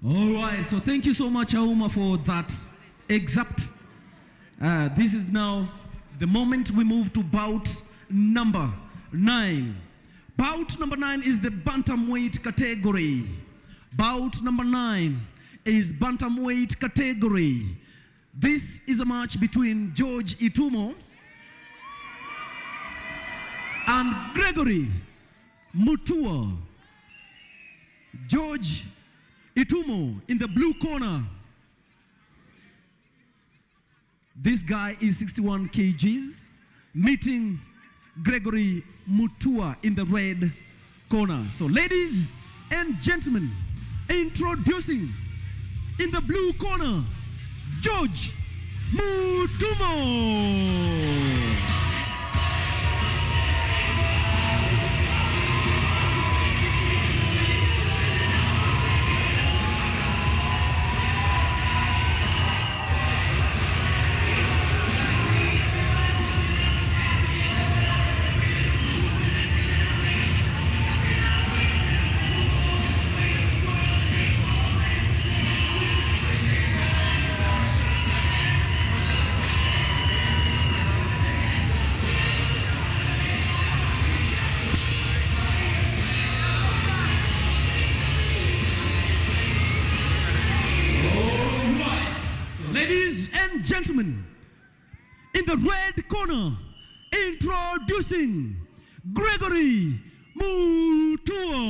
All right, so thank you so much, Auma, for that exact. This is now the moment we move to bout number 9. Bout number 9 is the bantamweight category. Bout number 9 is bantamweight category. This is a match between George Itumo and Gregory Mutua. George Itumo in the blue corner. This guy is 61 kgs, meeting Gregory Mutua in the red corner. So ladies and gentlemen, introducing in the blue corner, George Mutumo. Gentlemen, in the red corner, introducing Gregory Mutua.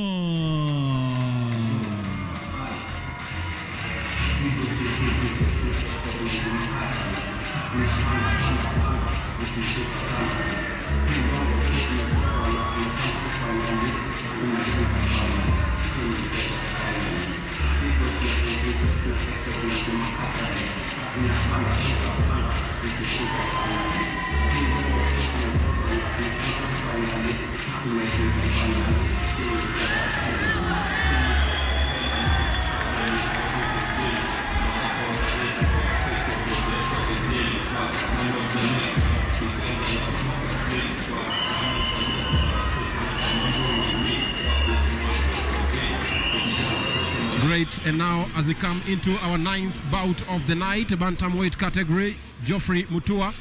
Great, and now as we come into our 9th bout of the night, bantamweight category, Geoffrey Mutua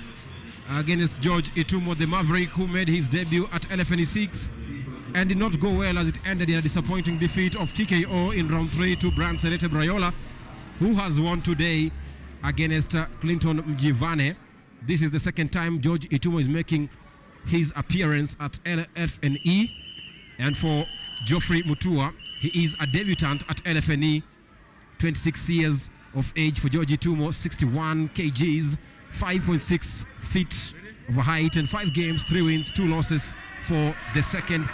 against George Itumo, the Maverick, who made his debut at LFNE7 and did not go well as it ended in a disappointing defeat of TKO in round 3 to Brand Serete Brayola, who has won today against Clinton Mjivane. This is the second time George Itumo is making his appearance at LFNE, and for Geoffrey Mutua, he is a debutant at LFNE, 26 years of age for George Itumo, 61 kgs, 5.6 feet of height, and 5 games, 3 wins, 2 losses for the second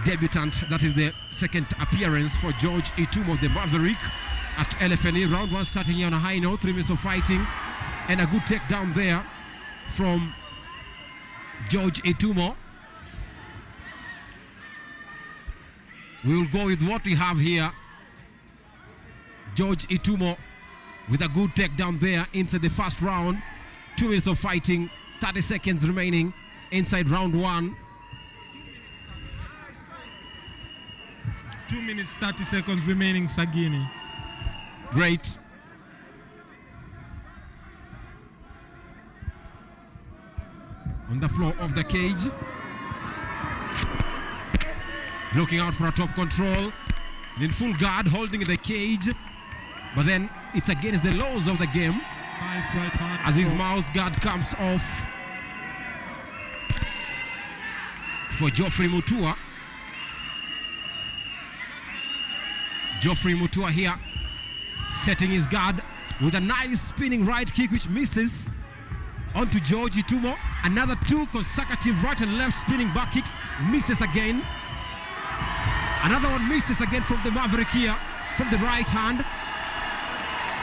debutant. That is the second appearance for George Itumo, the Maverick, at LFNE. Round 1 starting here on a high note, 3 minutes of fighting, and a good takedown there from George Itumo. We will go with what we have here. George Itumo with a good takedown there inside the first round. 2 minutes of fighting, 30 seconds remaining inside round 1. 2 minutes, 30 seconds remaining, Sagini. Great. On the floor of the cage. Looking out for a top control. In full guard, holding the cage. But then it's against the laws of the game. Nice right hand. As his mouth guard comes off for Geoffrey Mutua. Geoffrey Mutua here, setting his guard with a nice spinning right kick which misses onto George Itumo. Another 2 consecutive right and left spinning back kicks, misses again. Another one misses again from the Maverick here, from the right hand.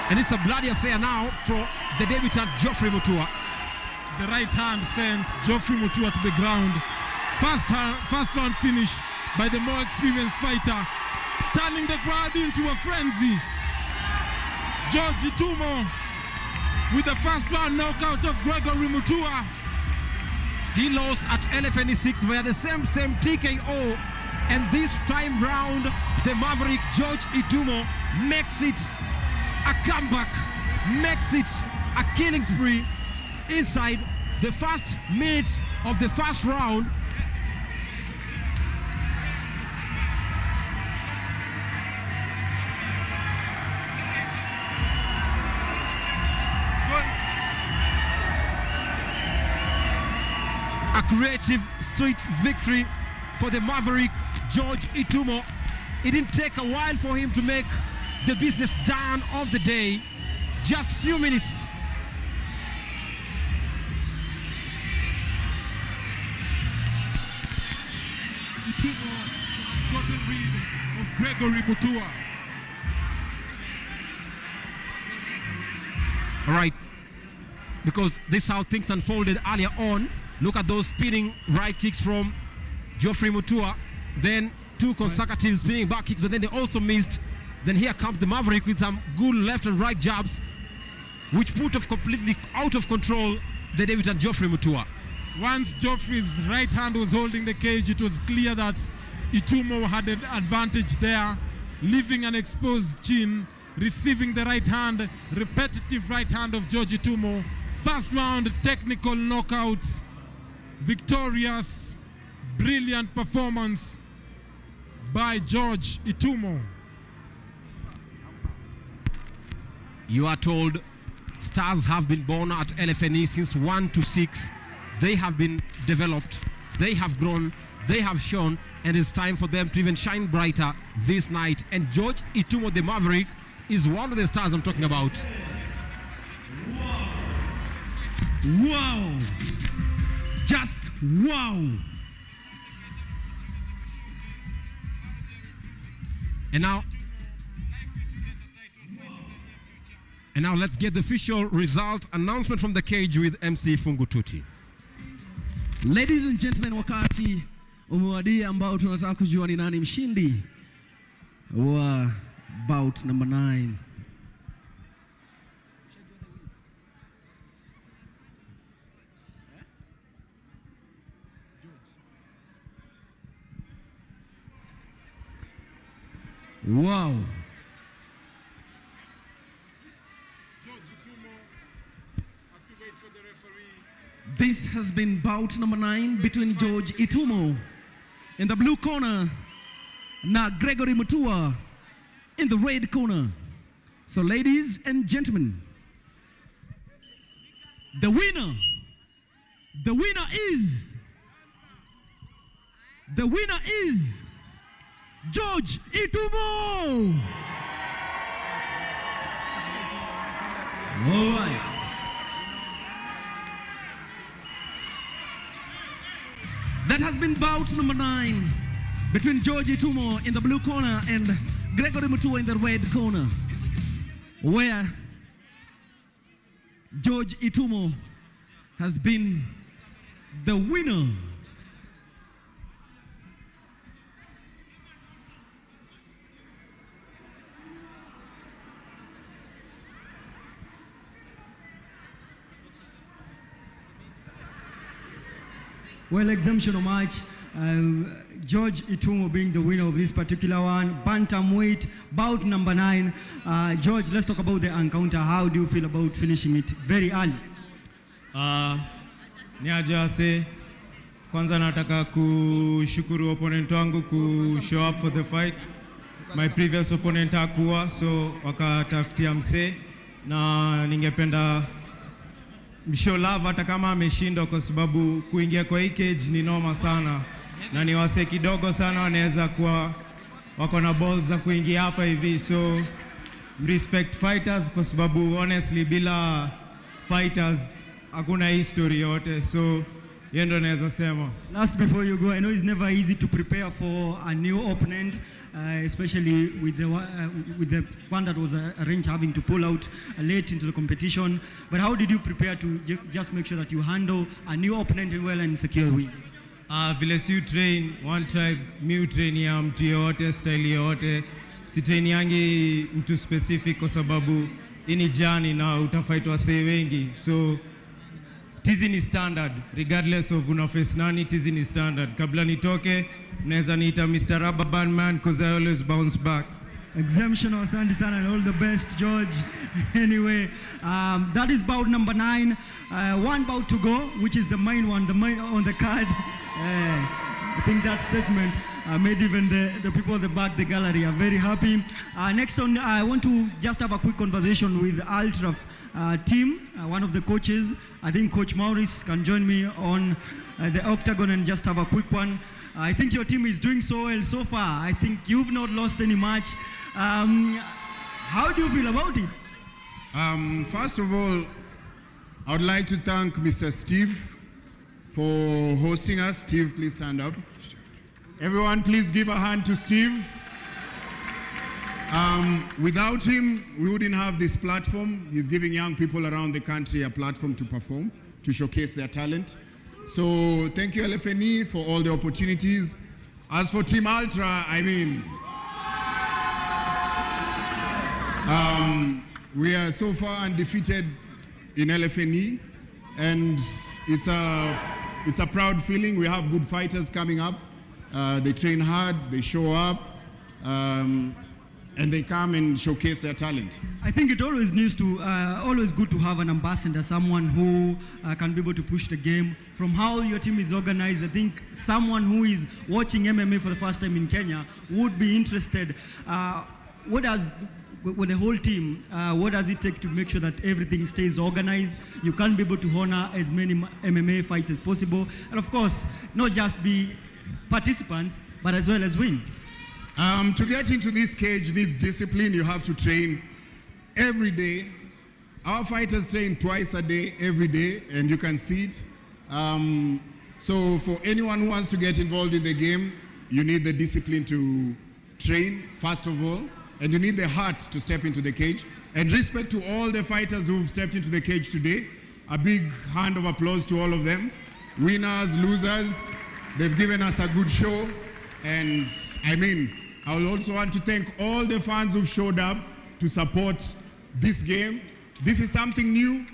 And it's a bloody affair now for the debutant Geoffrey Mutua. The right hand sent Geoffrey Mutua to the ground. First round finish by the more experienced fighter, turning the crowd into a frenzy. George Itumo with the first round knockout of Gregory Mutua. He lost at LFNE7 via the same TKO, and this time round the Maverick George Itumo makes it a comeback, makes it a killing spree inside the first minute of the first round. A creative, sweet victory for the Maverick, George Itumo. It didn't take a while for him to make the business done of the day. Just few minutes. Itumo gotten rid of Gregory Mutua. All right, because this is how things unfolded earlier on. Look at those spinning right kicks from Geoffrey Mutua. Then two consecutive spinning back kicks, but then they also missed. Then here comes the Maverick with some good left and right jabs, which put off completely out of control the debutant Geoffrey Mutua. Once Geoffrey's right hand was holding the cage, it was clear that Itumo had an advantage there, leaving an exposed chin, receiving the right hand, repetitive right hand of George Itumo. First round technical knockouts, victorious, brilliant performance by George Itumo. You are told stars have been born at LFNE since 1 to 6. They have been developed, they have grown, they have shown, and it's time for them to even shine brighter this night. And George Itumo, the Maverick, is one of the stars I'm talking about. Wow! Just wow! And now let's get the official result announcement from the cage with MC Fungututi. Ladies and gentlemen, wakati umewadia ambao tunataka kujua ni nani mshindi wa bout number 9. Wow. This has been bout number 9 between George Itumo in the blue corner, na Gregory Mutua in the red corner. So ladies and gentlemen, the winner is George Itumo. All right. That has been bout number 9 between George Itumo in the blue corner and Gregory Mutua in the red corner, where George Itumo has been the winner. Well, exemption match, George Itumo being the winner of this particular one, bantamweight, bout number 9. George, let's talk about the encounter. How do you feel about finishing it very early? Niajase, kwanza nataka kushukuru opponent wangu ku show up for the fight. My previous opponent hakuwa, so wakatafutia mse, na ningependa mshow love hata kama ameshindwa, kwa sababu kuingia kwa hii cage ni noma sana, na ni wase kidogo sana wanaweza kuwa wako na balls za kuingia hapa hivi. So respect fighters, kwa sababu honestly bila fighters hakuna history yote. So yeye ndo naweza sema. Last before you go, I know it's never easy to prepare for a new opponent, especially with the one that was arranged having to pull out late into the competition. But how did you prepare to just make sure that you handle a new opponent well and secure win? Vile si train one type, mi train ya mtu yote, style yote. Si train yangi mtu specific, kwa sababu ini jani na utafight wasee wengi. So tizi ni standard, regardless of una face nani, tizi ni standard. Kabla nitoke, naweza niita Mr. Rubber Band Man, because I always bounce back. Exemptional, asante sana, and all the best, George. Anyway, that is bout number 9. One bout to go, which is the main one, the main on the card. I think that statement made even the people at the back, the gallery, are very happy. Next on, I want to just have a quick conversation with Ultra team, one of the coaches. I think Coach Maurice can join me on the octagon and just have a quick one. I think your team is doing so well so far. I think you've not lost any match. How do you feel about it? First of all, I would like to thank Mr. Steve for hosting us. Steve, please stand up. Everyone, please give a hand to Steve. Without him, we wouldn't have this platform. He's giving young people around the country a platform to perform, to showcase their talent. So thank you, LFNE, for all the opportunities. As for Team Ultra, I mean, we are so far undefeated in LFNE, and it's a proud feeling. We have good fighters coming up. They train hard, they show up, and they come and showcase their talent. I think it always needs to, always good to have an ambassador, someone who can be able to push the game. From how your team is organized, I think someone who is watching MMA for the first time in Kenya would be interested. With the whole team, what does it take to make sure that everything stays organized? You can be able to honor as many MMA fights as possible. And of course, not just be participants, but as well as win. To get into this cage needs discipline. You have to train every day. Our fighters train twice a day, every day, and you can see it. So for anyone who wants to get involved in the game, you need the discipline to train, first of all, and you need the heart to step into the cage. And respect to all the fighters who've stepped into the cage today. A big hand of applause to all of them. Winners, losers, they've given us a good show. And I mean, I will also want to thank all the fans who've showed up to support this game. This is something new.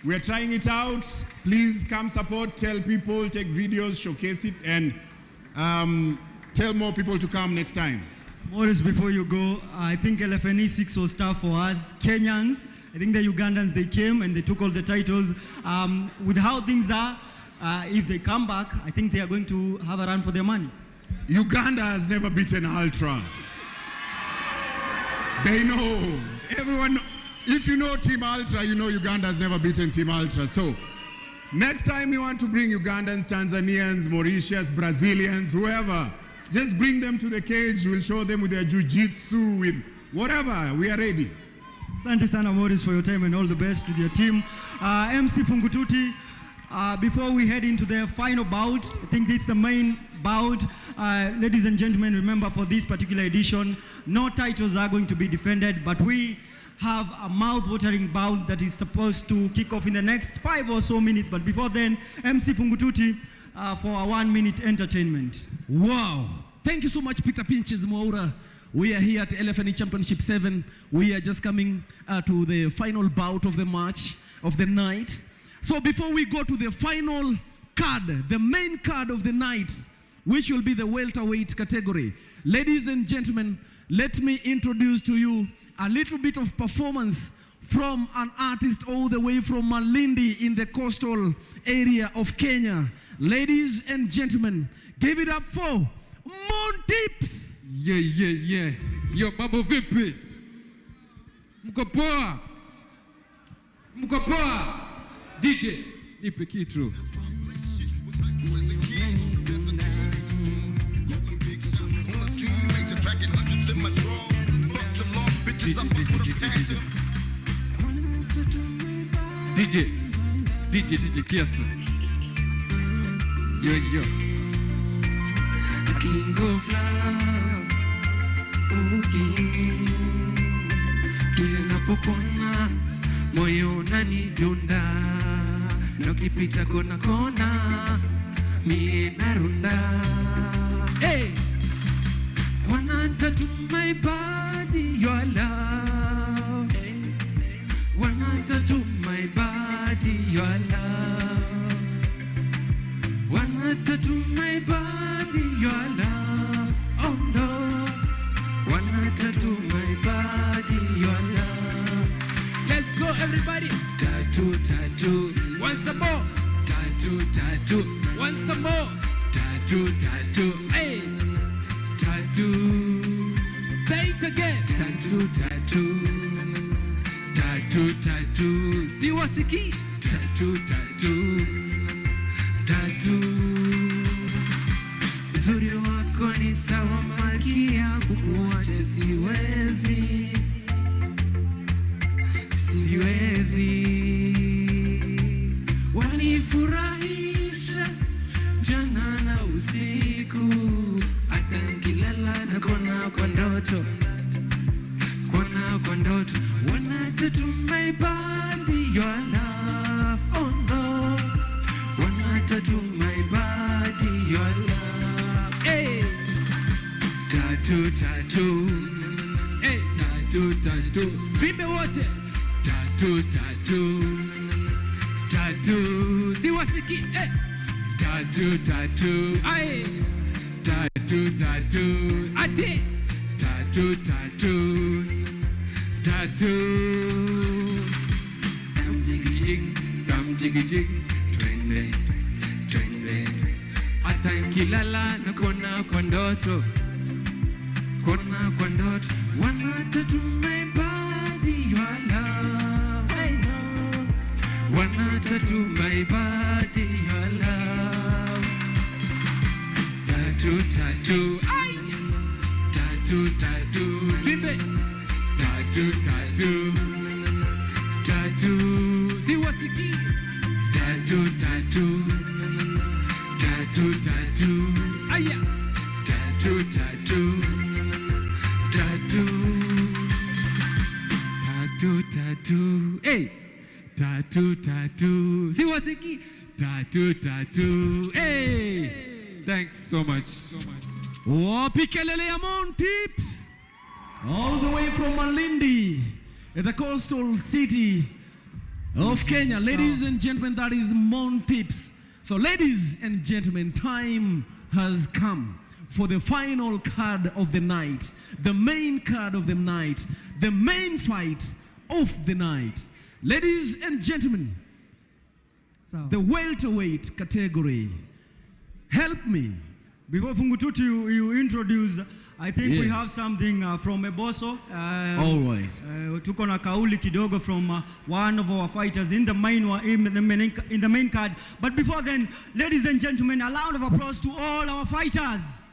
We're trying it out. Please come support, tell people, take videos, showcase it, and tell more people to come next time. Morris, before you go, I think LFNE6 was tough for us Kenyans. I think the Ugandans, they came and they took all the titles. With how things are, if they come back, I think they are going to have a run for their money. Uganda has never beaten Ultra. They know. Everyone, if you know Team Ultra, you know Uganda has never beaten Team Ultra. So next time you want to bring Ugandans, Tanzanians, Mauritius, Brazilians, whoever, just bring them to the cage. We'll show them with their jiu-jitsu, with whatever. We are ready. Asante sana, Morris, for your time and all the best with your team. MC Fungututi, before we head into the final bout, I think this is the main bout. Ladies and gentlemen, remember for this particular edition, no titles are going to be defended, but we have a mouth-watering bout that is supposed to kick off in the next 5 or so minutes. But before then, MC Fungututi for a 1-minute entertainment. Wow. Thank you so much, Peter Pinches Mwaura. We are here at LFNE Championship 7. We are just coming to the final bout of the match, of the night. So before we go to the final card, the main card of the night, which will be the welterweight category, ladies and gentlemen, let me introduce to you a little bit of performance from an artist all the way from Malindi in the coastal area of Kenya. Ladies and gentlemen, give it up for Montips. Yeah. Yo, Babo vipi? Mko poa? Mko poa? DJ, nipe kitu. DJ kiasi. Yo. King of love, kila napokona moyo unanidunda, na ukipita kona mie narunda. Hey, wanna tattoo my body your love. Wanna tattoo my body your love. Wanna tattoo my body your love. Oh no, wanna tattoo my everybody. Tattoo, tattoo. Once more. Tattoo, tattoo. Once more. Tattoo, tattoo. Hey. Tattoo. Say it again. Tattoo, tattoo. Tattoo, tattoo. See what's the key? Tattoo, tattoo. Tattoo. Uzuri wako ni sawa malkia, kukuacha siwezi. Siwezi. Wanifurahisha jana na usiku, hata nikilala na kona kwa ndoto. Kona kwa ndoto. Wanna tattoo my body, your love, oh no. Wanna tattoo my body, your love. Hey. Tattoo, tattoo. Hey, tattoo, tattoo. Vimbe wote. Tattoo, tattoo. Tattoo. Si wasiki. Hey. Tattoo, tattoo. Aye. Tattoo, tattoo. Ati. Tattoo, tattoo. Tattoo. Come jiggy jig, come jiggy jig. Twende, twende. Hata nikilala na kona kwa ndoto. Kona kwa ndoto. Wanna tattoo my body, your love. I know. Wanna tattoo my body, your love. Tattoo, tattoo. Ay. Tattoo, tattoo. Twende. Tattoo, tattoo. Tattoo. See what's the key? Tattoo, tattoo. Tattoo, tattoo. Aya. Tattoo, tattoo. Tattoo. Tattoo, tattoo. Hey. Tattoo, tattoo. See what's the key? Tattoo, tattoo. Hey. Thanks so much. Wapi kelele ya Mount Tips? All the way from Malindi, the coastal city of Kenya. Ladies and gentlemen, that is Mount Tips. So ladies and gentlemen, time has come for the final card of the night, the main card of the night, the main fight of the night. Ladies and gentlemen, the welterweight category. Help me. Before Fungututi, you introduce, I think we have something from Eboso. All right. Tuko na kauli kidogo from one of our fighters in the main card. But before then, ladies and gentlemen, a round of applause to all our fighters.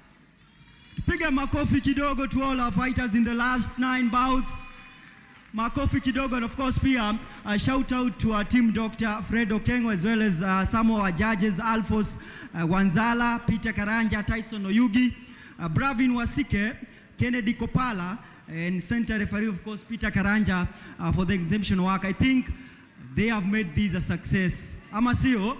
Piga makofi kidogo to all our fighters in the last 9 bouts. Makofi kidogo, and of course pia shout out to our team Dr. Fred Okengo, as well as some of our judges, Alphonse Wanzala, Peter Karanja, Tyson Oyugi, Bravin Wasike, Kennedy Kopala, and center referee, of course, Peter Karanja, for the exemption work. I think they have made this a success. Amasio,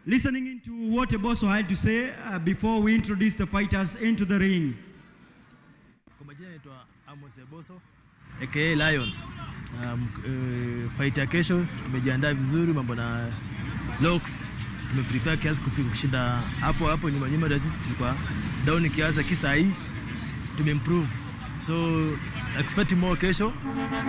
listening into what Eboso had to say before we introduce the fighters into the ring. Kwa majina naitwa Amos Eboso aka Lion. Fight ya kesho tumejiandaa vizuri, mambo na locks tumeprepare kiasi kushinda hapo nyuma sisi tulikuwa down kiasi, kisa hii tumeimprove, so expect more kesho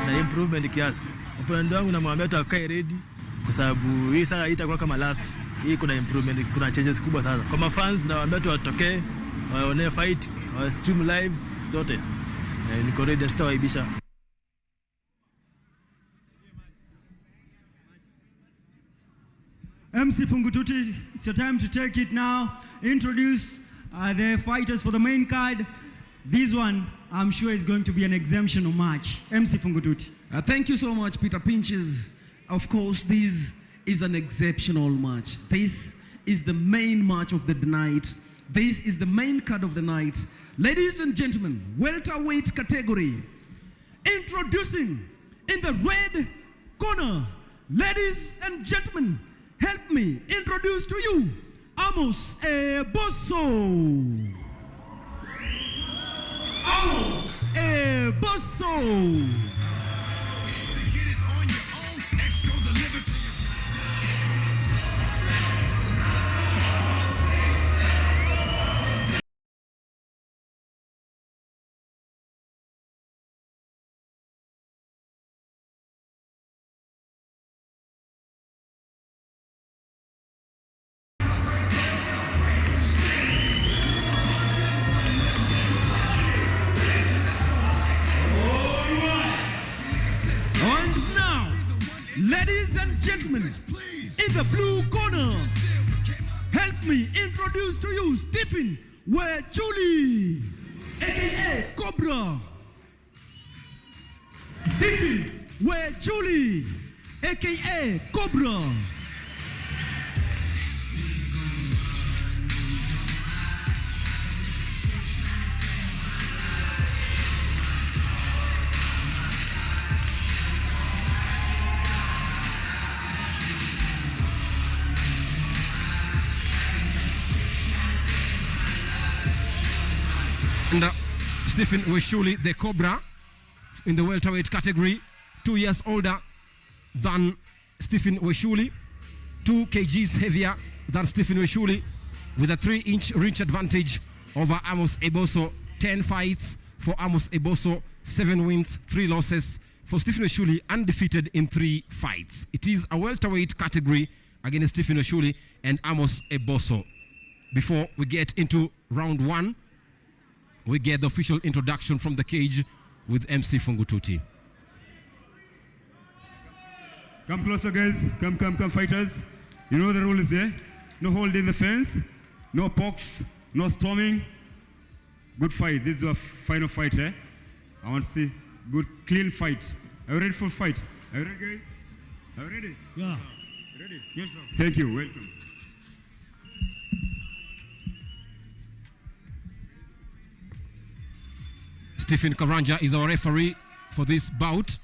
na improvement kiasi. Upande wangu namwambia tu akae ready, kwa sababu hii sasa itakuwa kama last. Hii kuna improvement, kuna changes kubwa sana kwa mafans, nawaambia tu watokee waone fight, wa stream live zote. Niko ready, sitawaibisha. MC Fungututi, it's your time to take it now. Introduce the fighters for the main card. This one, I'm sure, is going to be an exemptional match. MC Fungututi. Thank you so much, Peter Pinches. Of course, this is an exceptional match. This is the main match of the night. This is the main card of the night. Ladies and gentlemen, welterweight category. Introducing in the red corner. Ladies and gentlemen, help me introduce to you Amos Eboso. Amos Eboso. In the blue corner, help me introduce to you Stephen Wechuli, aka Cobra. Stephen Wechuli, aka Cobra. And Stephen Wechuli, the Cobra, in the welterweight category, 2 years older than Stephen Wechuli, 2 kgs heavier than Stephen Wechuli, with a 3-inch reach advantage over Amos Eboso. 10 fights for Amos Eboso, 7 wins, 3 losses. For Stephen Wechuli, undefeated in 3 fights. It is a welterweight category against Stephen Wechuli and Amos Eboso. Before we get into round 1, we get the official introduction from the cage with MC Fungututi. Come closer, guys. Come, fighters. You know the rule is there. No holding the fence, no pokes, no storming. Good fight. This is your final fight, eh? I want to see good, clean fight. Are you ready for fight? Are you ready, guys? Are you ready? Yeah. Ready? Yes, sir. Thank you. Welcome. Stephen Karanja is our referee for this bout.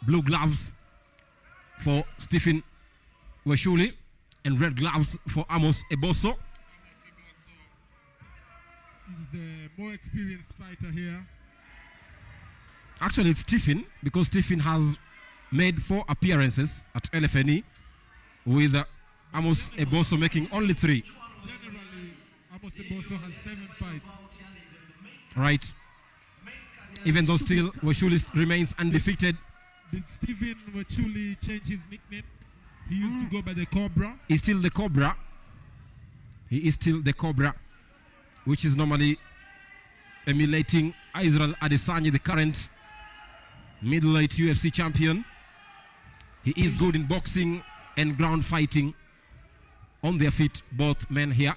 Blue gloves for Stephen Wechuli and red gloves for Amos Eboso. He's the more experienced fighter here. Actually, it's Stephen, because Stephen has made 4 appearances at LFNE, with Amos Eboso making only 3. Generally, Amos Eboso has 7 fights. Right. Even though still Wechuli remains undefeated. Did Stephen Wechuli change his nickname? He used to go by the Cobra. He's still the Cobra. He is still the Cobra, which is normally emulating Israel Adesanya, the current middleweight UFC champion. He is good in boxing and ground fighting. On their feet, both men here.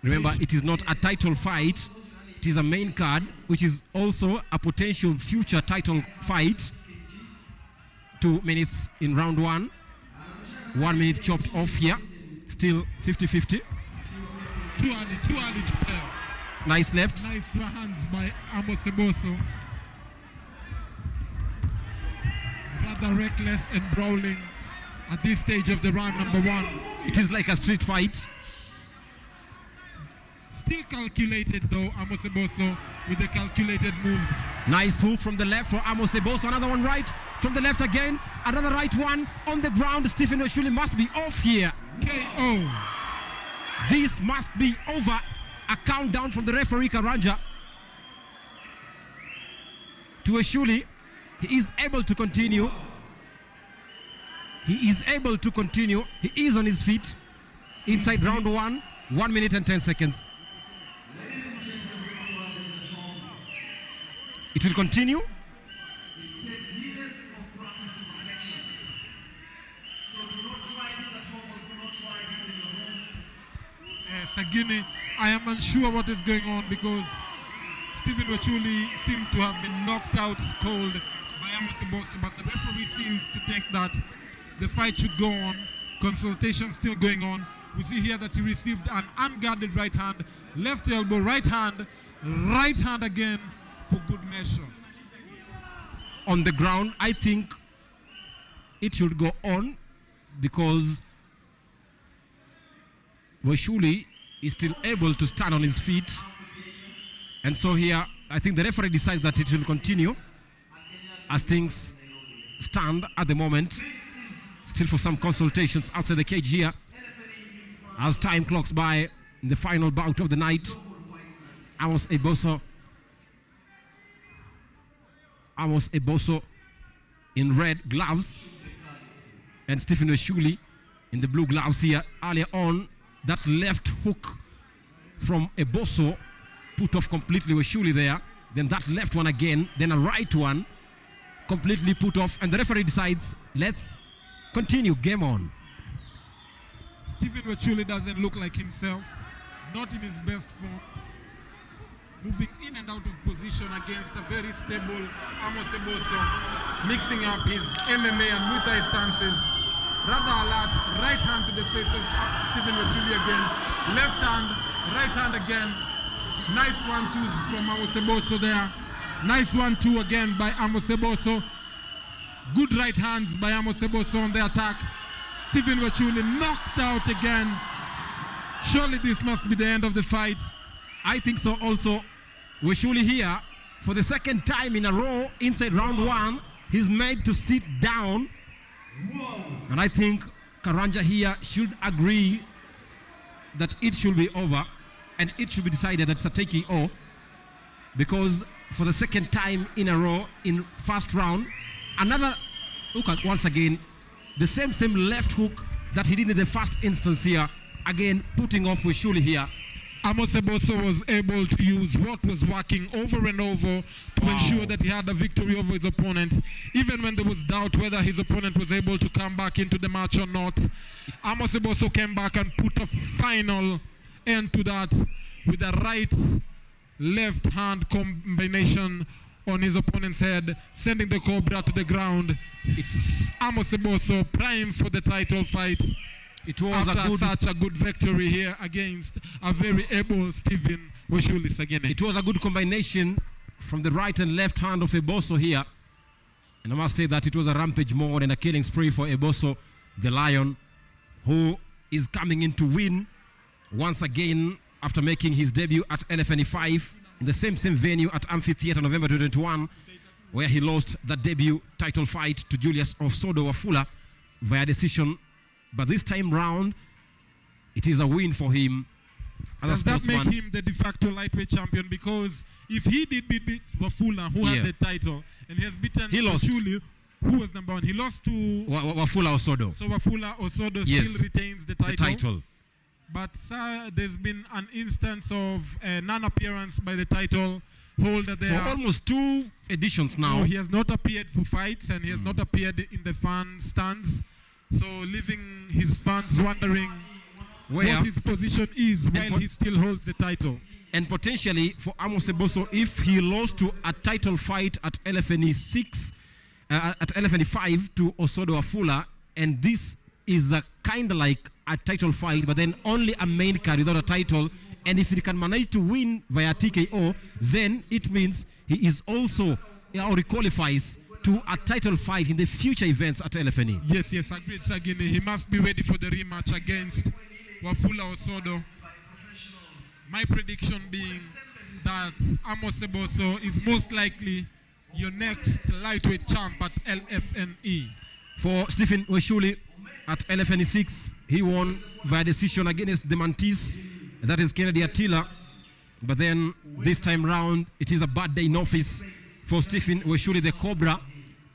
Remember, it is not a title fight. It is a main card, which is also a potential future title fight. 2 minutes in round 1. 1 minute chopped off here. Still 50-50. Too early to tell. Nice left. Nice hands by Amos Eboso. Rather reckless and brawling at this stage of the round number 1. It is like a street fight. Still calculated though, Amos Eboso with the calculated moves. Nice hook from the left for Amos Eboso. Another one right from the left again. Another right one on the ground. Stephen Wechuli must be off here. KO. This must be over. A countdown from the referee Karanja. To Wechuli. He is able to continue. He is able to continue. He is on his feet. Inside round 1. 1 minute and 10 seconds. It will continue. Sagini, I am unsure what is going on because Stephen Wechuli seemed to have been knocked out cold by Amos Eboso, but the referee seems to think that the fight should go on. Consultation still going on. We see here that he received an unguarded right hand, left elbow, right hand again for good measure. On the ground, I think it should go on because Wechuli is still able to stand on his feet. And so here, I think the referee decides that it will continue as things stand at the moment. Still for some consultations outside the cage here as time clocks by in the final bout of the night. Amos Eboso in red gloves and Stephen Wechuli in the blue gloves here. Earlier on, that left hook from Eboso put off completely Wechuli there. Then that left one again, then a right one completely put off, and the referee decides, let's continue, game on. Stephen Wachuli doesn't look like himself, not in his best form. Moving in and out of position against a very stable Amos Eboso, mixing up his MMA and Muay Thai stances. Rather alert, right hand to the face of Stephen Wachuli again, left hand, right hand again. Nice 1-2s from Amos Eboso there. Nice 1-2 again by Amos Eboso. Good right hands by Amos Eboso on the attack. Stephen Wachuli knocked out again. Surely this must be the end of the fight. I think so also. Wachuli here, for the second time in a row inside round 1, he's made to sit down. And I think Karanja here should agree that it should be over and it should be decided that it's a TKO, because for the second time in a row in first round, another look at once again the same left hook that he did in the first instance here, again putting off Wachuli here. Amos Eboso was able to use what was working over and over to ensure that he had a victory over his opponent, even when there was doubt whether his opponent was able to come back into the match or not. Amos Eboso came back and put a final end to that with a right-left hand combination on his opponent's head, sending the Cobra to the ground. Amos Eboso prime for the title fight. It was such a good victory here against a very able Stephen Wachuli Sagene. It was a good combination from the right and left hand of Eboso here. And I must say that it was a rampage mode and a killing spree for Eboso, the Lion, who is coming in to win once again after making his debut at LFNE7 in the same venue at Amphitheatre November 2021, where he lost the debut title fight to Julius Osodo Wafula via decision. But this time round, it is a win for him. Does that make him the de facto lightweight champion? Because if he did beat Wafula, who had the title, and he has beaten Wachuli, who was number 1, he lost to Wafula Osodo. So Wafula Osodo still retains the title. But there's been an instance of non-appearance by the title holder there. For almost 2 editions now. No, he has not appeared for fights, and he has not appeared in the fan stands. So leaving his fans wondering what his position is while he still holds the title. And potentially for Amos Eboso, if he lost to a title fight at LFNE6, at LFNE5 to Osodo Wafula, and this is a kind of like a title fight, but then only a main card without a title, and if he can manage to win via TKO, then it means he is also, or he qualifies to a title fight in the future events at LFNE. Yes, agreed, Sagini. He must be ready for the rematch against Wafula Osodo. My prediction being that Amos Eboso is most likely your next lightweight champ at LFNE. For Stephen Wachuli at LFNE6, he won via decision against the Mantis, that is Kennedy Attila. But then this time round, it is a bad day in office for Stephen Wachuli, the Cobra.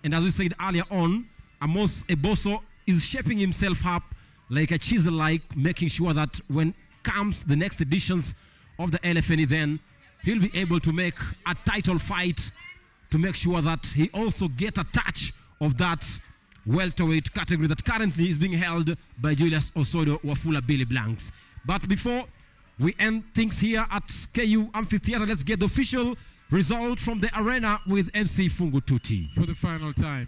And as we said earlier on, Amos Eboso is shaping himself up like a chisel-like, making sure that when comes the next editions of the LFNE, then he'll be able to make a title fight to make sure that he also gets a touch of that welterweight category that currently is being held by Julius Osodo Wafula Billy Blanks. But before we end things here at KU Amphitheatre, let's get the official result from the arena with MC Fungu Tuti. For the final time.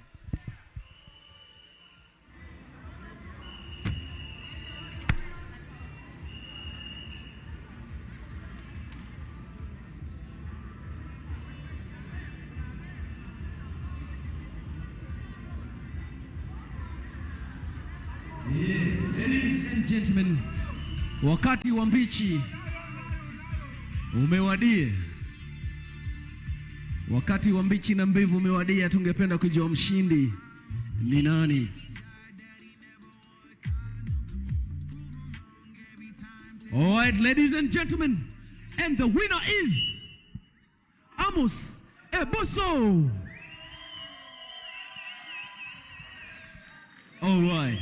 Ladies and gentlemen, wakati wa mbichi umewadia. Wakati wa mbichi na mbivu umewadia. Tungependa kujua mshindi ni nani. All right, ladies and gentlemen, and the winner is Amos Eboso. All right.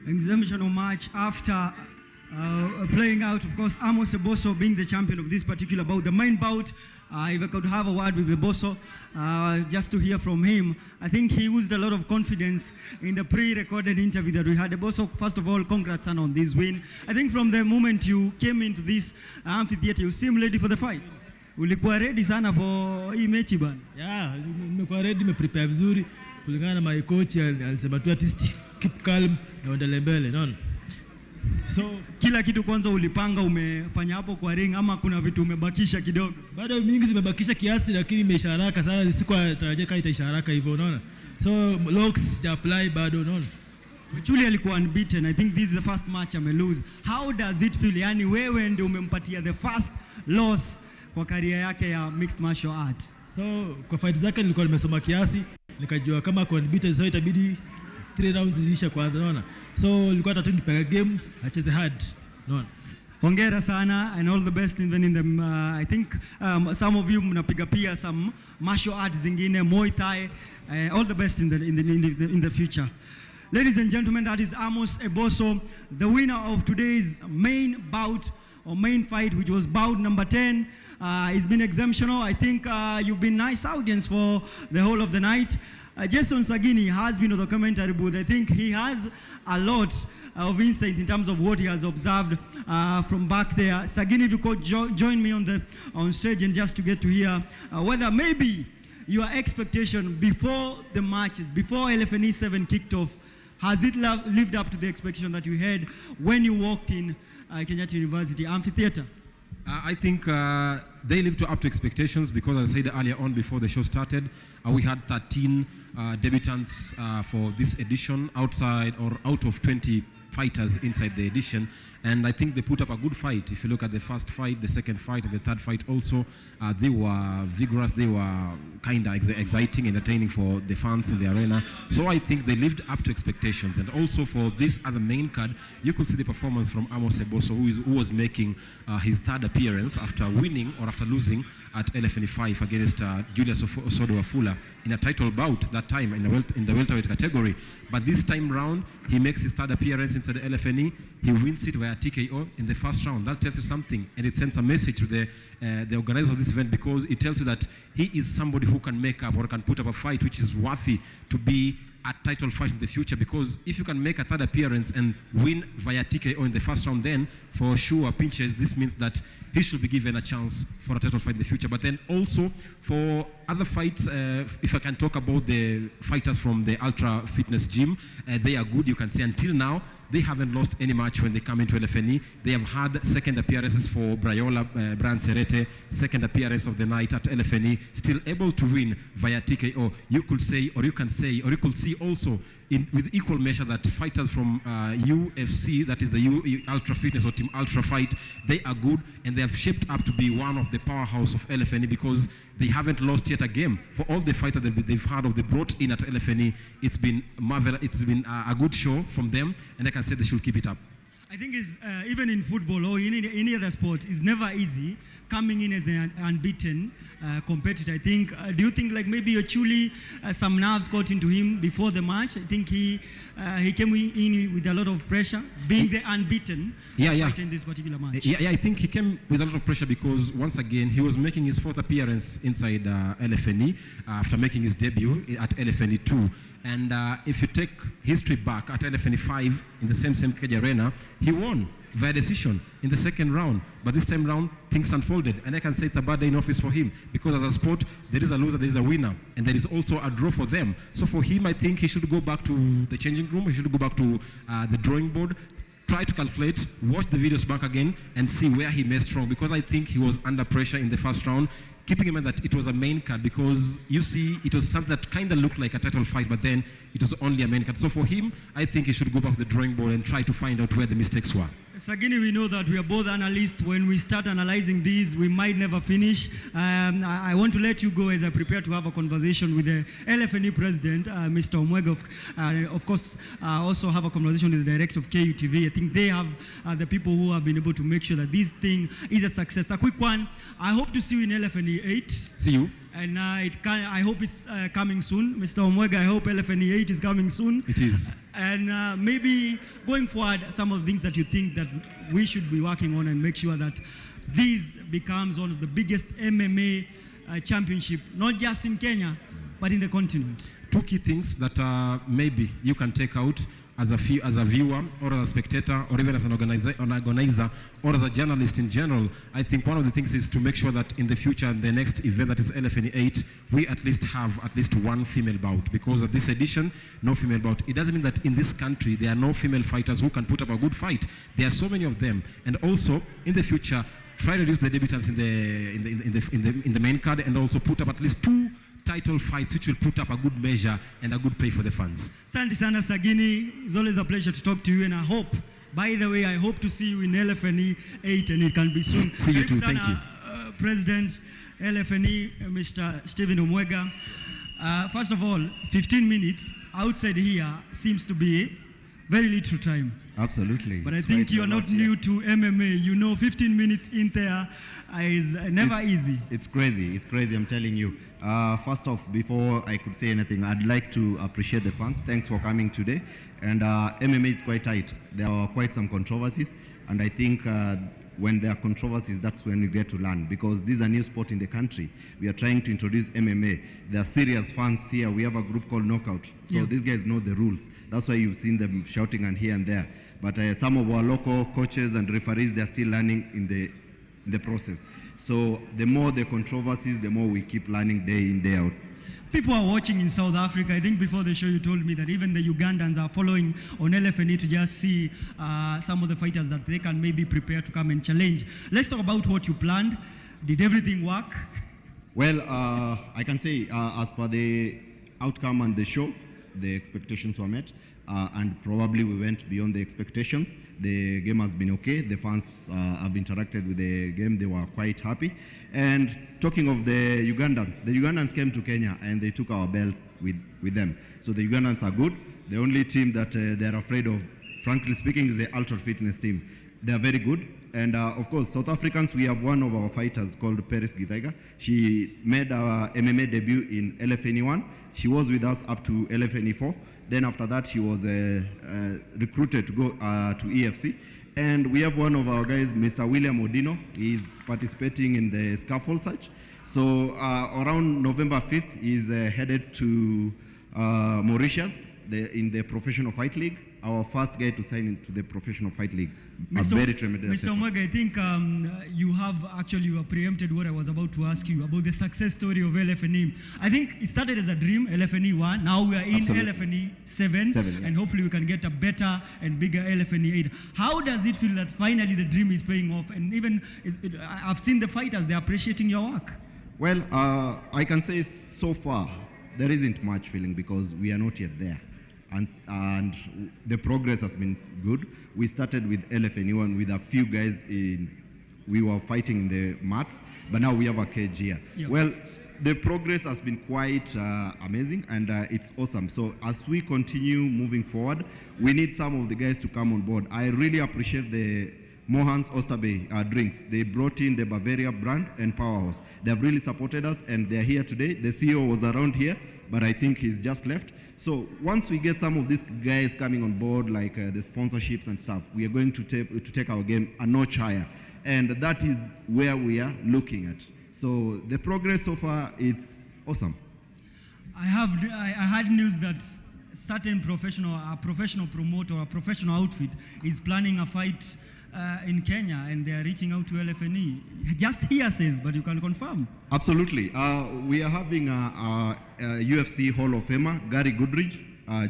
exemptional match after playing out, of course, Amos Eboso being the champion of this particular bout. The main bout, if I could have a word with Eboso, just to hear from him, I think he used a lot of confidence in the pre-recorded interview that we had. Eboso, first of all, congrats on this win. I think from the moment you came into this amphitheater, you seem ready for the fight. Ulikuwa ready sana for hii mechi bana? Yeah, nimekuwa ready, nimeprepare vizuri kulingana na my coach alisema tu artist keep calm na uendelee mbele, unaona. So kila kitu kwanza ulipanga umefanya hapo kwa ring ama kuna vitu umebakisha kidogo? Bado mingi zimebakisha kiasi, lakini imeisha haraka sana, sikuwa tarajia kama itaisha haraka hivyo, unaona. So locks ja apply bado, unaona. Julie alikuwa unbeaten. I think this is the first match ame lose. How does it feel? Yani wewe ndio umempatia the first loss kwa career yake ya mixed martial art. So kwa fight zake nilikuwa nimesoma kiasi, nikajua kama kwa unbeaten so itabidi 3 rounds ziisha kwanza, unaona. So nilikuwa nataka nipige game, acheze hard, unaona. Hongera sana and all the best even in the I think some of you mnapiga pia some martial arts zingine, Muay Thai, all the best in the future. Ladies and gentlemen, that is Amos Eboso, the winner of today's main bout or main fight, which was bout number 10. It's been exemptional. I think you've been nice audience for the whole of the night. Jason Sagini has been on the commentary booth. I think he has a lot of insight in terms of what he has observed from back there. Sagini, if you could join me on stage and just to get to hear whether maybe your expectation before the matches, before LFNE7 kicked off, has it lived up to the expectation that you had when you walked in Kenyatta University Amphitheater? I think they lived up to expectations because, as I said earlier on before the show started, we had 13 debutants for this edition outside or out of 20 fighters inside the edition. And I think they put up a good fight. If you look at the first fight, the second fight, and the third fight also, they were vigorous, they were kind of exciting, entertaining for the fans in the arena. So I think they lived up to expectations. And also for this other main card, you could see the performance from Amos Eboso, who was making his third appearance after winning or after losing at LFNE5 against Julius Osodo Wafula in a title bout that time in the welterweight category. But this time round, he makes his third appearance into the LFNE. He wins it via TKO in the first round. That tells you something, and it sends a message to the organizer of this event, because it tells you that he is somebody who can make up or can put up a fight which is worthy to be a title fight in the future. Because if you can make a third appearance and win via TKO in the first round, then for sure, Pinches, this means that he should be given a chance for a title fight in the future. But then also for other fights, if I can talk about the fighters from the Ultra Fitness Gym, they are good. You can see until now, they haven't lost any match when they come into LFNE. They have had second appearances for Brayola, Brian Serete, second appearance of the night at LFNE, still able to win via TKO. You could say, or you can say, or you could see also with equal measure that fighters from UFC, that is the Ultra Fitness or Team Ultra Fight, they are good and they have shaped up to be one of the powerhouse of LFNE, because they haven't lost yet a game. For all the fighters that they've had or they brought in at LFNE, it's been marvelous. It's been a good show from them, and I can say they should keep it up. I think it's, even in football or in any other sport, it's never easy coming in as the unbeaten competitor. I think, do you think like maybe Ochuli, some nerves got into him before the match? I think he came in with a lot of pressure, being the unbeaten fighter in this particular match. Yeah, I think he came with a lot of pressure because once again, he was making his fourth appearance inside LFNE after making his debut at LFNE 2. And if you take history back at LFNE 5 in the same cage arena, he won via decision in the second round. But this time round, things unfolded. And I can say it's a bad day in office for him, because as a sport, there is a loser, there is a winner, and there is also a draw for them. So for him, I think he should go back to the changing room. He should go back to the drawing board, try to calculate, watch the videos back again, and see where he made strong, because I think he was under pressure in the first round. Keeping in mind that it was a main card, because you see it was something that kind of looked like a title fight, but then it was only a main card. So for him, I think he should go back to the drawing board and try to find out where the mistakes were. Sagini, we know that we are both analysts. When we start analyzing these, we might never finish. I want to let you go as I prepare to have a conversation with the LFNE president, Mr. Omwega. Of course, also have a conversation with the director of KUTV. I think they have the people who have been able to make sure that this thing is a success. A quick one. I hope to see you in LFNE 8. See you. And I hope it's coming soon. Mr. Omwega, I hope LFNE 8 is coming soon. It is. And maybe going forward, some of the things that you think that we should be working on and make sure that this becomes one of the biggest MMA championship, not just in Kenya, but in the continent. Two key things that maybe you can take out as a viewer or as a spectator or even as an organizer or as a journalist in general. I think one of the things is to make sure that in the future, the next event that is LFNE8, we at least have at least one female bout, because at this edition, no female bout. It doesn't mean that in this country there are no female fighters who can put up a good fight. There are so many of them. And also in the future, try to reduce the debutants in the main card, and also put up at least 2 title fights which will put up a good measure and a good pay for the fans. Santi Sana Sagini, it's always a pleasure to talk to you, and I hope, by the way, I hope to see you in LFNE 8, and it can be soon. See you too, thank you. President LFNE, Mr. Stephen Omwega. First of all, 15 minutes outside here seems to be very little time. Absolutely. But I think you are not new to MMA. You know 15 minutes in there is never easy. It's crazy, I'm telling you. First off, before I could say anything, I'd like to appreciate the fans. Thanks for coming today. And MMA is quite tight. There are quite some controversies, and I think when there are controversies, that's when you get to learn, because this is a new sport in the country. We are trying to introduce MMA. There are serious fans here. We have a group called Knockout. So these guys know the rules. That's why you've seen them shouting and here and there. But some of our local coaches and referees, they're still learning in the process. So the more the controversies, the more we keep learning day in, day out. People are watching in South Africa. I think before the show you told me that even the Ugandans are following on LFNE to just see some of the fighters that they can maybe prepare to come and challenge. Let's talk about what you planned. Did everything work? Well, I can say as per the outcome and the show, the expectations were met. And probably we went beyond the expectations. The game has been okay. The fans have interacted with the game. They were quite happy. And talking of the Ugandans came to Kenya and they took our belt with them. So the Ugandans are good. The only team that they're afraid of, frankly speaking, is the Ultra Fitness team. They are very good. And of course, South Africans, we have one of our fighters called Paris Githaiga. She made our MMA debut in LFNE1. She was with us up to LFNE4. Then after that, she was recruited to go to EFC. And we have one of our guys, Mr. William Odino. He's participating in the scaffold search. So around November 5th, he's headed to Mauritius in the Professional Fight League. Our first guy to sign into the Professional Fight League. Mr. Very tremendous. Mr. Omwega, I think you have preempted what I was about to ask you about the success story of LFNE. I think it started as a dream, LFNE1. Now we are in LFNE7, and hopefully we can get a better and bigger LFNE8. How does it feel that finally the dream is paying off? And even I've seen the fighters, they're appreciating your work. Well, I can say so far there isn't much feeling because we are not yet there. And the progress has been good. We started with LFNE1 with a few guys we were fighting in the mats, but now we have a cage here. Yeah. Well, the progress has been quite amazing, and it's awesome. So as we continue moving forward, we need some of the guys to come on board. I really appreciate the Mohan's Oysterbay drinks. They brought in the Bavaria brand and Powerhouse. They have really supported us, and they're here today. The CEO was around here, but I think he's just left. So once we get some of these guys coming on board, like the sponsorships and stuff, we are going to take our game a notch higher. And that is where we are looking at. So the progress so far, it's awesome. I had news that certain a professional promoter or a professional outfit is planning a fight in Kenya, and they are reaching out to LFNE. Just hearsays, but you can confirm. Absolutely. We are having a UFC Hall of Famer, Gary Goodridge,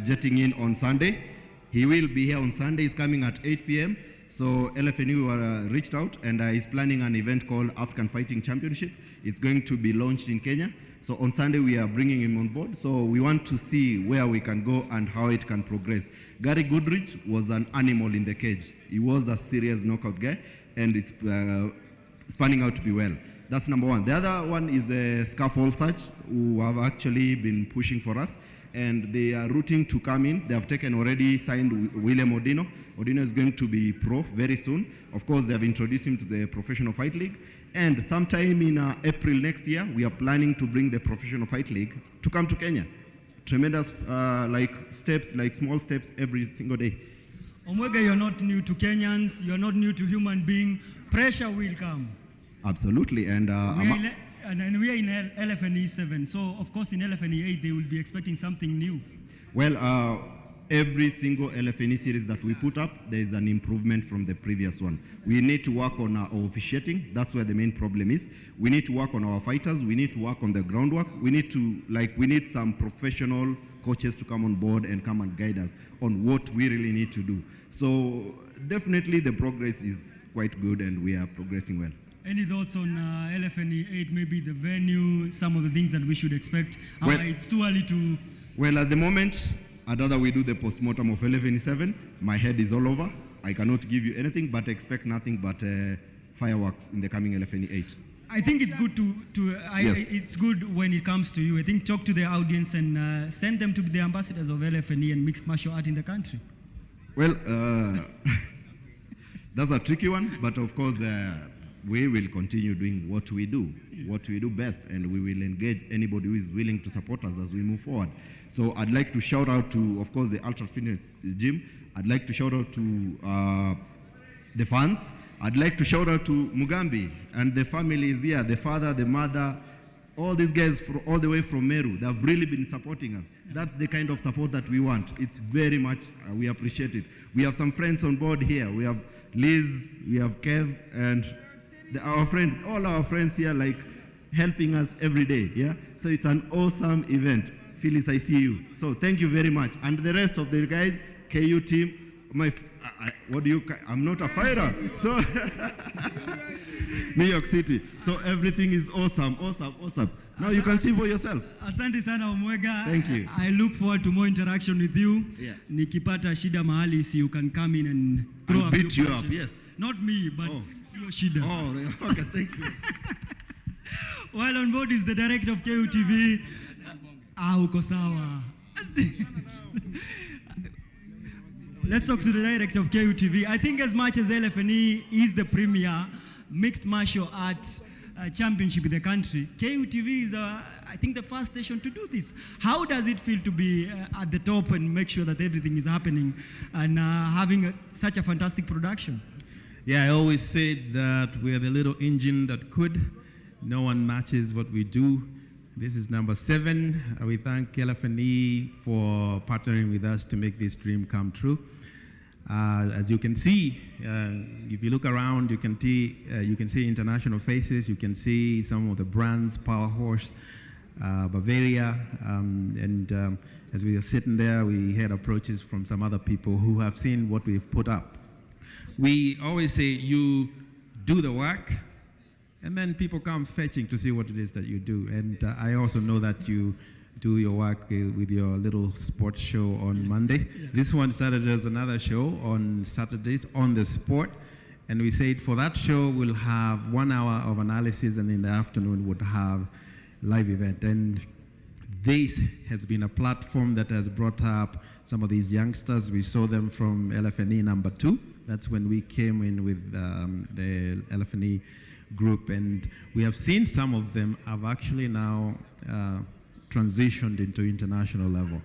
jetting in on Sunday. He will be here on Sunday. He's coming at 8 p.m. So LFNE were reached out, and is planning an event called African Fighting Championship. It's going to be launched in Kenya. So on Sunday, we are bringing him on board. So we want to see where we can go and how it can progress. Gary Goodridge was an animal in the cage. He was a serious knockout guy, and it's spanning out to be well. That's number one. The other one is Scaffold Search, who have actually been pushing for us, and they are rooting to come in. They have already signed William Odino. Odino is going to be pro very soon. Of course, they have introduced him to the Professional Fight League. And sometime in April next year, we are planning to bring the Professional Fight League to come to Kenya. tremendous like steps, like small steps every single day. Omwega, you're not new to Kenyans, you're not new to human being. Pressure will come. Absolutely, and we are in LFNE7, so of course in LFNE8 they will be expecting something new. well, every single LFNE series that we put up, there is an improvement from the previous one. We need to work on our officiating. That's where the main problem is. We need to work on our fighters. We need to work on the groundwork. We need some professional coaches to come on board and come and guide us on what we really need to do. So definitely the progress is quite good and we are progressing well. Any thoughts on LFNE8, maybe the venue, some of the things that we should expect? Well, it's too early to... Well, at the moment, I'd rather we do the post-mortem of LFNE7. My head is all over. I cannot give you anything, but expect nothing but fireworks in the coming LFNE8. I think it's good Yes. it's good when it comes to you. I think talk to the audience and send them to be the ambassadors of LFNE and mixed martial art in the country. Well, that's a tricky one, but of course, we will continue doing what we do best, and we will engage anybody who is willing to support us as we move forward. So I'd like to shout out to, of course, the Ultra Fitness Gym. I'd like to shout out to the fans. I'd like to shout out to Mugambi and the families here, the father, the mother, all these guys all the way from Meru. They've really been supporting us. That's the kind of support that we want. It's very much, we appreciate it. We have some friends on board here. We have Liz, we have Kev, and all our friends here, like helping us every day. Yeah. So it's an awesome event. Phyllis, I see you. So thank you very much. And the rest of the guys, KU team. I'm not a fighter. So New York City. So everything is awesome. Now you can see for yourself. Asante sana Omwega. Thank you. I look forward to more interaction with you. Yeah. Nikipata shida mahali, so you can come in and throw I'll a beat few you up, punches. yes. Not me, but your shida. Oh, okay, thank you. While on board is the director of KUTV. Uko sawa. Let's talk to the director of KUTV. I think as much as LFNE is the premier mixed martial art championship in the country, KUTV is, I think, the first station to do this. How does it feel to be at the top and make sure that everything is happening and having such a fantastic production? Yeah, I always said that we're the little engine that could. No one matches what we do. This is number 7. We thank LFNE for partnering with us to make this dream come true. As you can see, if you look around, you can see international faces. You can see some of the brands, Power Horse, Bavaria, and as we are sitting there, we had approaches from some other people who have seen what we've put up. We always say, you do the work, and then people come fetching to see what it is that you do. And I also know that you do your work with your little sports show on Monday. Yeah. This one started as another show on Saturdays on the sport. And we said for that show, we'll have 1 hour of analysis, and in the afternoon, we'll have live event. And this has been a platform that has brought up some of these youngsters. We saw them from LFNE number 2. That's when we came in with the LFNE group, and we have seen some of them have actually now transitioned into international level.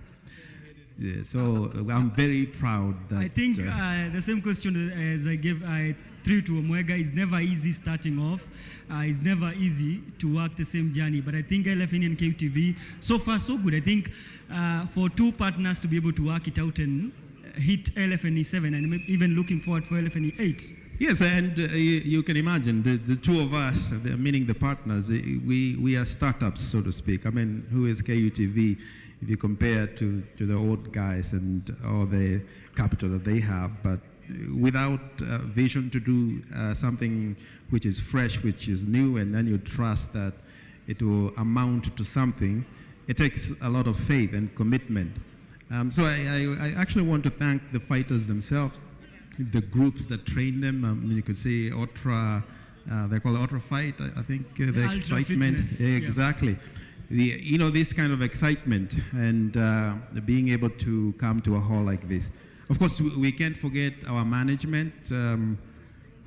Yeah, so I'm very proud that... I think the same question as I threw to Omwega is never easy starting off. It's never easy to work the same journey, but I think LFNE and KUTV, so far so good. I think for 2 partners to be able to work it out and hit LFNE7, and even looking forward for LFNE8. Yes, and you can imagine the 2 of us, meaning the partners, we are startups, so to speak. I mean, who is KUTV if you compare to the old guys and all the capital that they have, but without vision to do something which is fresh, which is new, and then you trust that it will amount to something, it takes a lot of faith and commitment. So I actually want to thank the fighters themselves, the groups that train them. You could say Ultra, they call it Ultra Fight, I think, the excitement. Exactly. Yeah. This kind of excitement and being able to come to a hall like this. Of course, we can't forget our management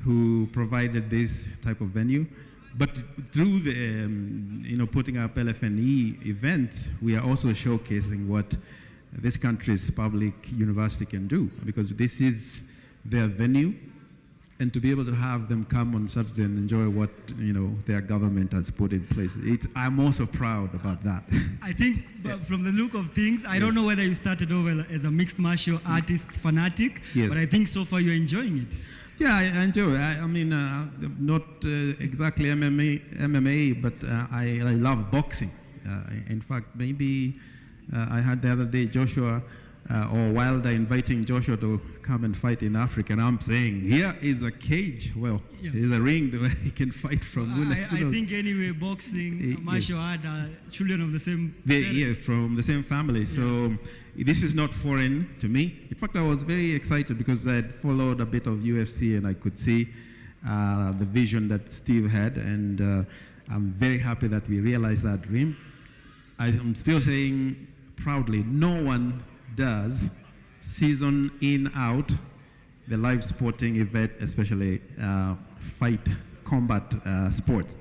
who provided this type of venue. But through the, putting up LFNE events, we are also showcasing what this country's public university can do, because this is their venue, and to be able to have them come on Saturday and enjoy what their government has put in place, I'm also proud about that. I think from the look of things, I don't know whether you started over as a mixed martial artist fanatic, but I think so far you're enjoying it. Yeah, I enjoy it. I mean, not exactly MMA, but I love boxing. In fact, maybe I had the other day Joshua or Wilder inviting Joshua to come and fight in Africa, and I'm saying, here is a cage. Well, there's a ring where he can fight from. I think anyway, boxing, martial art are children of the same from the same family. So this is not foreign to me. In fact, I was very excited because I had followed a bit of UFC, and I could see the vision that Steve had, and I'm very happy that we realized that dream. I'm still saying proudly, no one does season in out the live sporting event, especially combat sports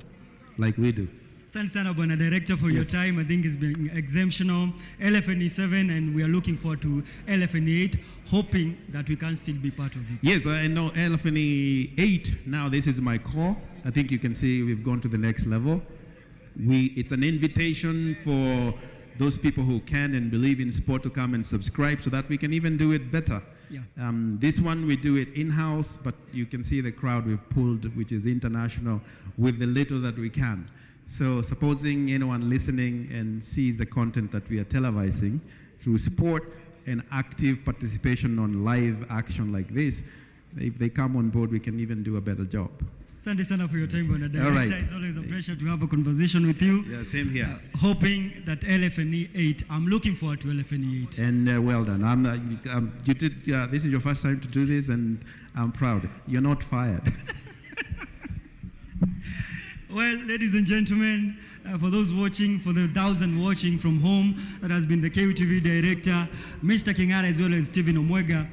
like we do. Thanks, Sana Bwana Director, for your time. I think it's been exceptional. LFNE7, and we are looking forward to LFNE8, hoping that we can still be part of it. Yes, I know LFNE8, now this is my core. I think you can see we've gone to the next level. It's an invitation for those people who can and believe in sport to come and subscribe so that we can even do it better. Yeah. This one we do it in-house, but you can see the crowd we've pulled, which is international, with the little that we can. So supposing anyone listening and sees the content that we are televising through sport and active participation on live action like this, if they come on board, we can even do a better job. Thank you, Sana, for your time, Bwana Director. All right. It's always a pleasure to have a conversation with you. Yeah, same here. Hoping that LFNE8, I'm looking forward to LFNE8. And well done. You did. This is your first time to do this, and I'm proud. You're not fired. Well, ladies and gentlemen, for those watching, for the 1,000 watching from home, that has been the KUTV Director, Mr. Kingara, as well as Stephen Omwega,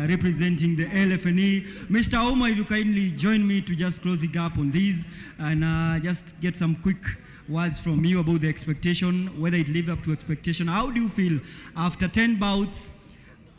representing the LFNE. Mr. Oma, if you kindly join me to just close the gap on these and just get some quick words from you about the expectation, whether it lived up to expectation. How do you feel after 10 bouts?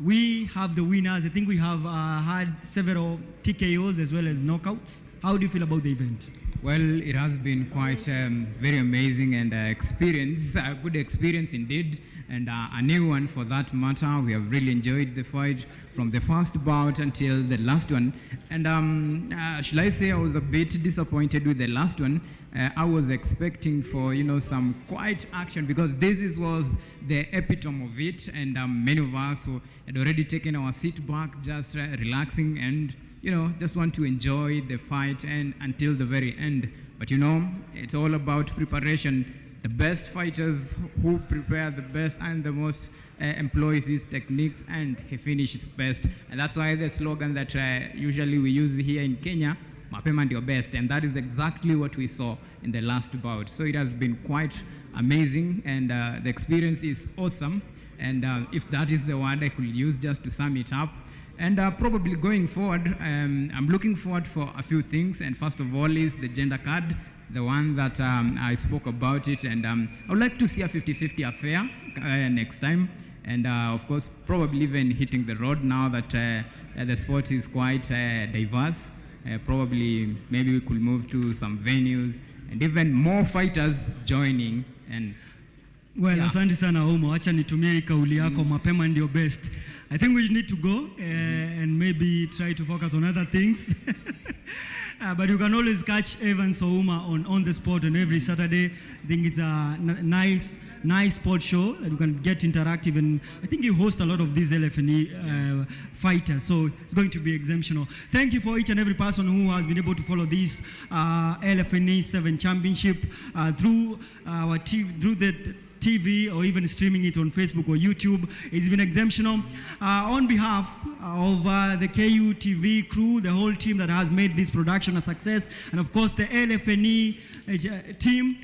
We have the winners. I think we have had several TKOs as well as knockouts. How do you feel about the event? Well, it has been quite very amazing and experience, a good experience indeed, and a new one for that matter. We have really enjoyed the fight from the first bout until the last one. And shall I say I was a bit disappointed with the last one. I was expecting for, some quiet action, because this was the epitome of it, and many of us had already taken our seat back, just relaxing and just want to enjoy the fight and until the very end. But it's all about preparation. The best fighters who prepare the best and the most employs these techniques, and he finishes best. And that's why the slogan that usually we use here in Kenya, mapema ndio best, and that is exactly what we saw in the last bout. So it has been quite amazing, and the experience is awesome. And if that is the word I could use just to sum it up, and probably going forward, I'm looking forward for a few things. And first of all is the gender card, the one that I spoke about it. And I would like to see a 50-50 affair next time. And of course, probably even hitting the road now that the sport is quite diverse. Probably maybe we could move to some venues and even more fighters joining. And well, asante sana Omo, acha nitumie hii kauli yako, mapema ndio best. I think we need to go and maybe try to focus on other things. But you can always catch Evans Ouma on the sport on every Saturday. I think it's a nice sport show that you can get interactive, and I think you host a lot of these LFNE fighters, so it's going to be exceptional. Thank you for each and every person who has been able to follow this LFNE7 championship through our through the TV, or even streaming it on Facebook or YouTube. It's been exceptional. On behalf of the KUTV crew, the whole team that has made this production a success, and of course the LFNE team,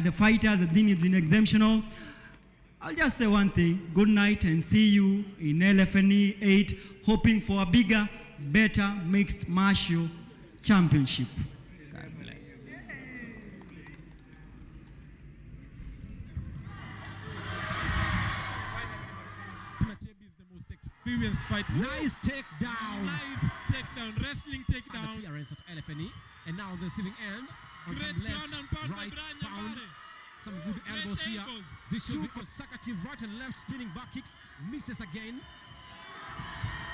the fighters, I think it's been exceptional. I'll just say one thing: good night, and see you in LFNE8, hoping for a bigger, better mixed martial championship. God bless. fight. Nice takedown. Nice takedown, wrestling An takedown. appearance at LFNE. And now the receiving end. On Great some ground and pound by right Brian pound. Nyambane. Some good elbows here. elbows. This should be consecutive right and left spinning back kicks. Misses again.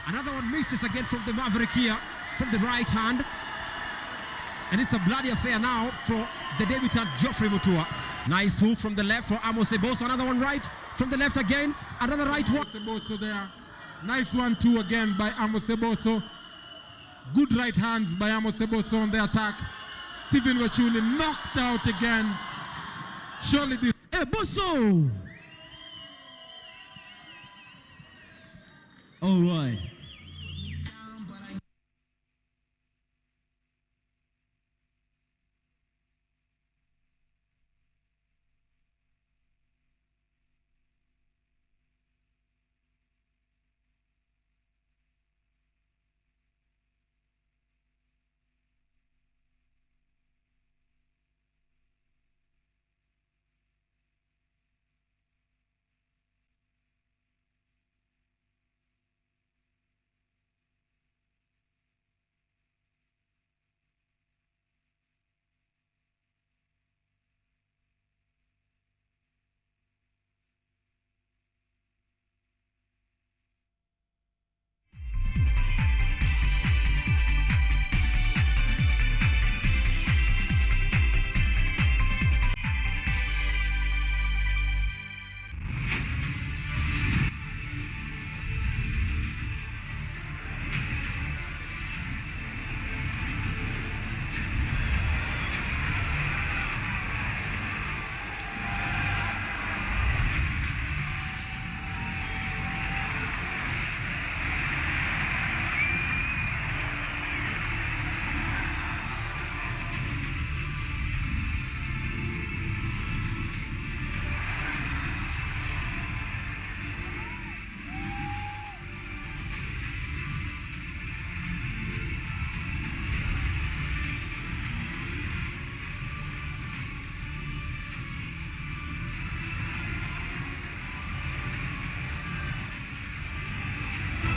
Another one misses again from the Maverick here. From the right hand. And it's a bloody affair now for the debutant Geoffrey Mutua. Nice hook from the left for Amos Eboso. Another one right from the left again. Another right one. Eboso there. Nice 1-2 again by Amos Eboso. Good right hands by Amos Eboso on the attack. Stephen Wachuli knocked out again. Surely this. Eboso! All right.